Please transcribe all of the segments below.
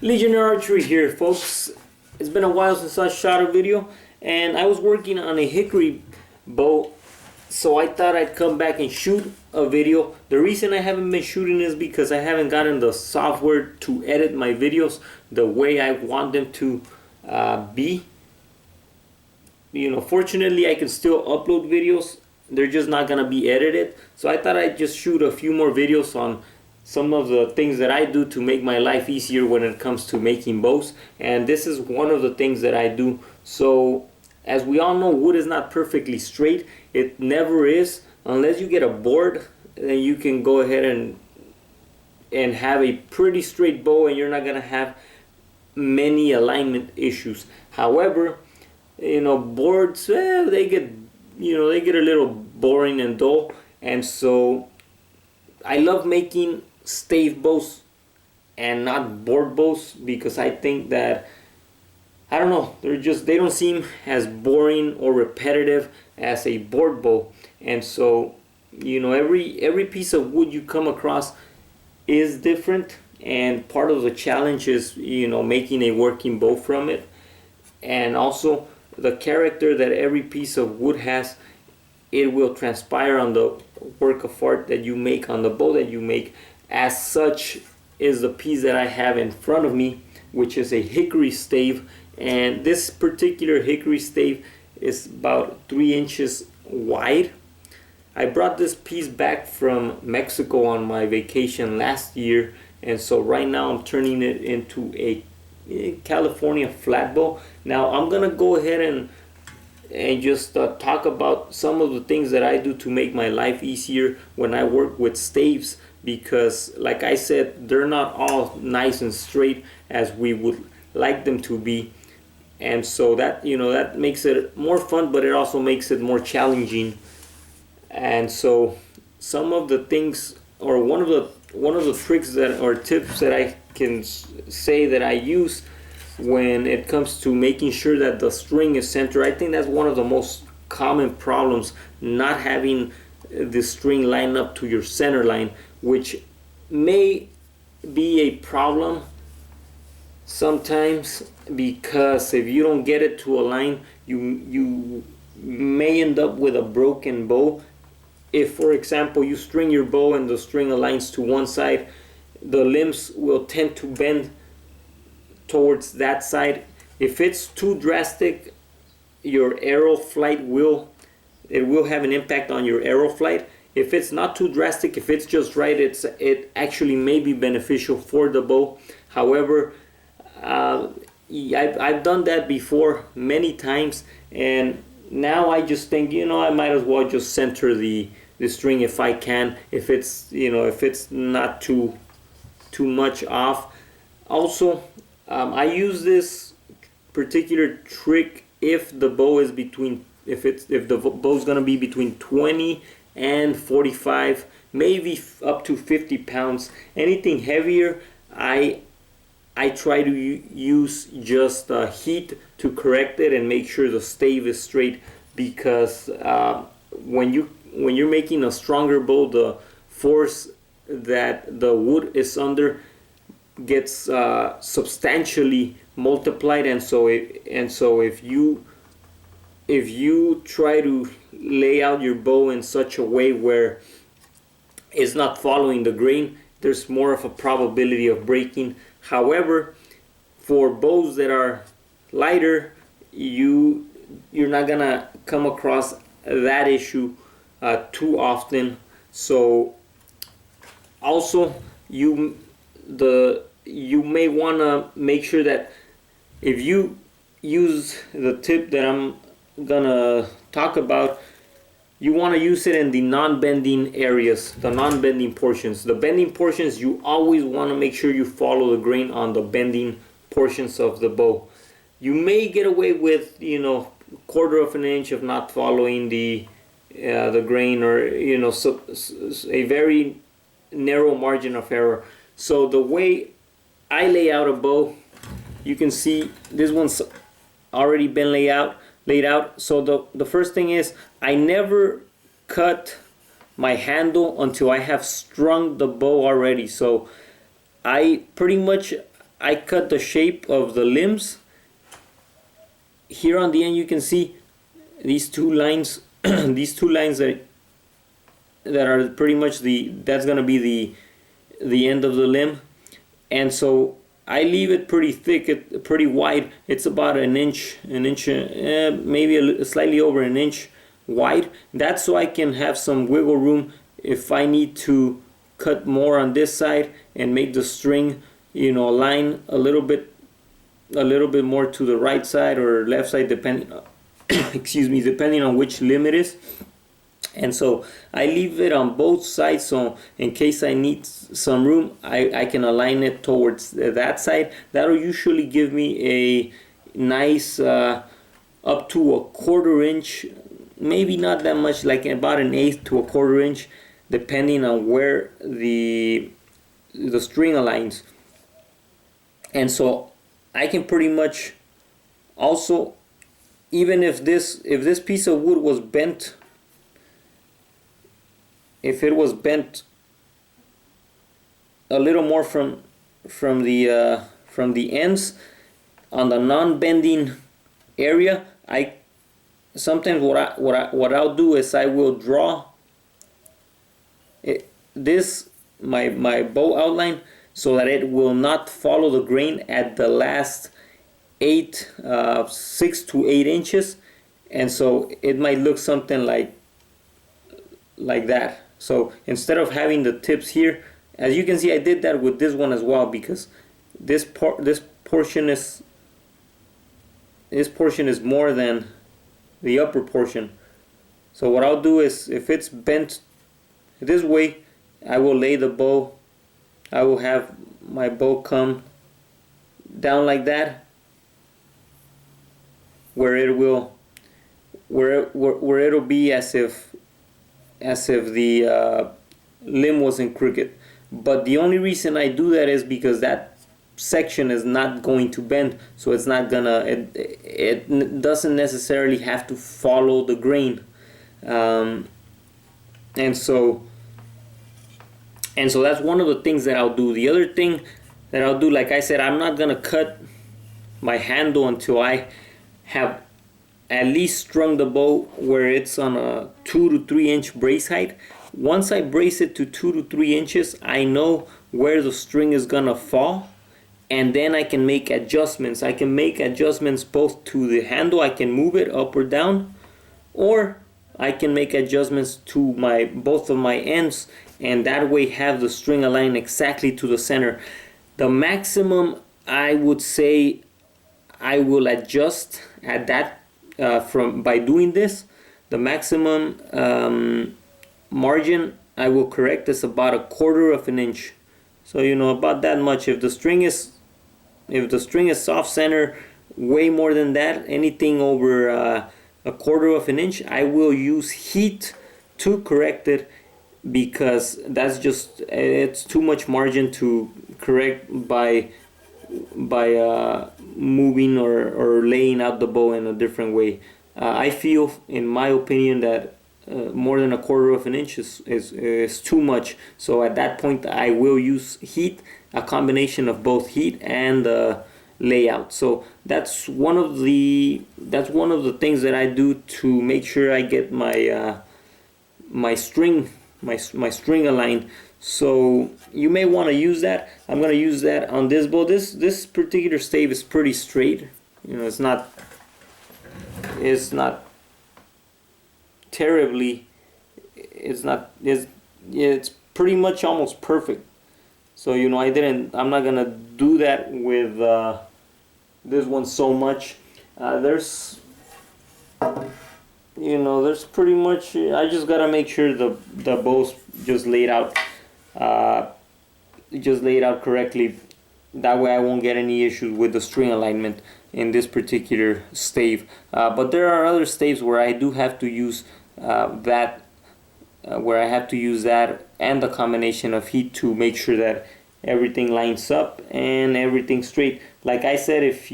Legionnaire Archery here, folks. It's been a while since I shot a video, and I was working on a hickory bow, so I thought I'd come back and shoot a video. The reason I haven't been shooting is because I haven't gotten the software to edit my videos the way I want them to be. Fortunately, I can still upload videos. They're just not gonna be edited. So I thought I'd just shoot a few more videos on some of the things that I do to make my life easier when it comes to making bows, and this is one of the things that I do. So as we all know, wood is not perfectly straight. It never is, unless you get a board. Then you can go ahead and have a pretty straight bow, and you're not gonna have many alignment issues. However, boards, they get a little boring and dull, and so I love making stave bows and not board bows, because I think that, I don't know, they don't seem as boring or repetitive as a board bow. And so every piece of wood you come across is different, and part of the challenge is making a working bow from it, and also the character that every piece of wood has. It will transpire on the work of art that you make, on the bow that you make. As such is the piece that I have in front of me, which is a hickory stave, and this particular hickory stave is about 3 inches wide. I brought this piece back from Mexico on my vacation last year, and so right now I'm turning it into a California flat bow. Now I'm gonna go ahead and just talk about some of the things that I do to make my life easier when I work with staves, because like I said, they're not all nice and straight as we would like them to be, and so that that makes it more fun, but it also makes it more challenging. And so some of the things, or one of the tricks or tips that I can say that I use when it comes to making sure that the string is centered. I think that's one of the most common problems, not having the string line up to your center line, which may be a problem sometimes, because if you don't get it to align, you may end up with a broken bow. If, for example, you string your bow and the string aligns to one side, the limbs will tend to bend towards that side. If it's too drastic, your arrow flight will have an impact on your arrow flight. If it's not too drastic, if it's just right, it actually may be beneficial for the bow. However, I've done that before many times, and now I just think I might as well just center the string if I can, if it's not too much off. Also, I use this particular trick if the bow is if the bow is gonna be between 20 and 45, maybe up to 50 pounds. Anything heavier, I try to use just heat to correct it and make sure the stave is straight, because when you're making a stronger bow, the force that the wood is under gets substantially multiplied, and so if you try to lay out your bow in such a way where it's not following the grain, there's more of a probability of breaking. However, for bows that are lighter, you're not gonna come across that issue too often. So also you may want to make sure that if you use the tip that I'm gonna talk about, you want to use it in the non-bending areas, the non-bending portions. The bending portions, you always want to make sure you follow the grain on the bending portions of the bow. You may get away with quarter of an inch of not following the grain, or a very narrow margin of error. So the way I lay out a bow, you can see this one's already been laid out. So the first thing is, I never cut my handle until I have strung the bow already. So I pretty much I cut the shape of the limbs. Here on the end you can see these two lines these two lines that are pretty much that's gonna be the end of the limb. And so I leave it pretty thick, pretty wide. It's about an inch, maybe slightly over an inch wide. That's so I can have some wiggle room if I need to cut more on this side and make the string, you know, align a little bit more to the right side or left side, depending excuse me, depending on which limb it is. And so I leave it on both sides, so in case I need some room, I can align it towards that side. That'll usually give me a nice up to a 1/4 inch, maybe not that much, like about an 1/8 to a 1/4 inch, depending on where the string aligns. And so I can pretty much also, even if this piece of wood was bent, if it was bent a little more from the ends on the non-bending area, I sometimes what I'll do is I will draw my bow outline so that it will not follow the grain at the last 6 to 8 inches, and so it might look something like that. So instead of having the tips here, as you can see, I did that with this one as well, because this portion is more than the upper portion. So what I'll do is, if it's bent this way, I will lay the bow, I will have my bow come down like that, where it'll be as if the limb wasn't crooked. But the only reason I do that is because that section is not going to bend, so it's not gonna, it doesn't necessarily have to follow the grain. And so that's one of the things that I'll do. The other thing that I'll do, like I said, I'm not gonna cut my handle until I have at least strung the bow where it's on a 2 to 3 inch brace height. Once I brace it to 2 to 3 inches, I know where the string is gonna fall, and then I can make adjustments. I can make adjustments both to the handle, I can move it up or down, or I can make adjustments to both of my ends, and that way have the string aligned exactly to the center. The maximum, I would say, I will adjust at that by doing this. The maximum margin I will correct is about a 1/4 of an inch. So you know, about that much. If the string is soft center, way more than that, anything over a 1/4 of an inch, I will use heat to correct it, because that's just, it's too much margin to correct by moving or laying out the bow in a different way. I feel, in my opinion, that more than a 1/4 of an inch is too much. So at that point, I will use heat, a combination of both heat and layout. So that's one of the things that I do to make sure I get my string aligned. So you may want to use that. I'm going to use that on this bow. This particular stave is pretty straight. You know, it's not terribly, it's pretty much almost perfect. So you know, I'm not gonna do that with this one so much. There's pretty much, I just gotta make sure the bow's just laid out correctly. That way I won't get any issues with the string alignment in this particular stave. But there are other staves where I do have to use that and the combination of heat to make sure that everything lines up and everything's straight. Like I said, if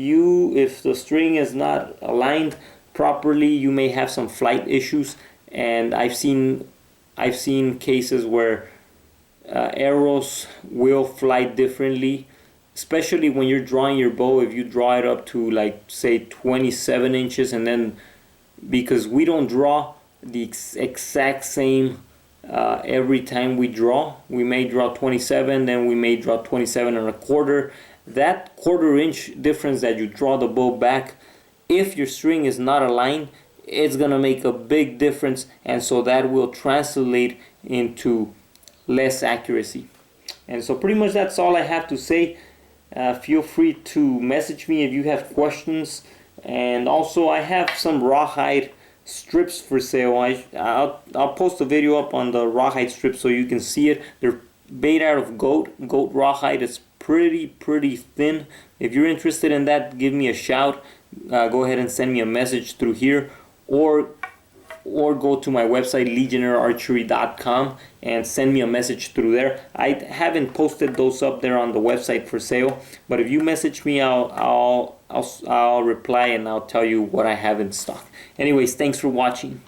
the string is not aligned properly, you may have some flight issues, and I've seen cases where arrows will fly differently. especially when you're drawing your bow. If you draw it up to like say 27 inches, and then because we don't draw the exact same every time we draw, we may draw 27, then we may draw 27 1/4. That 1/4 inch difference that you draw the bow back, if your string is not aligned, it's gonna make a big difference, and so that will translate into less accuracy. And so pretty much that's all I have to say. Feel free to message me if you have questions, and also I have some rawhide strips for sale. I'll post a video up on the rawhide strips so you can see it. They're made out of goat rawhide. It's pretty thin. If you're interested in that, give me a shout. Go ahead and send me a message through here, or go to my website legionnairarchery.com and send me a message through there. I haven't posted those up there on the website for sale, but if you message me, I'll reply and I'll tell you what I have in stock. Anyways, thanks for watching.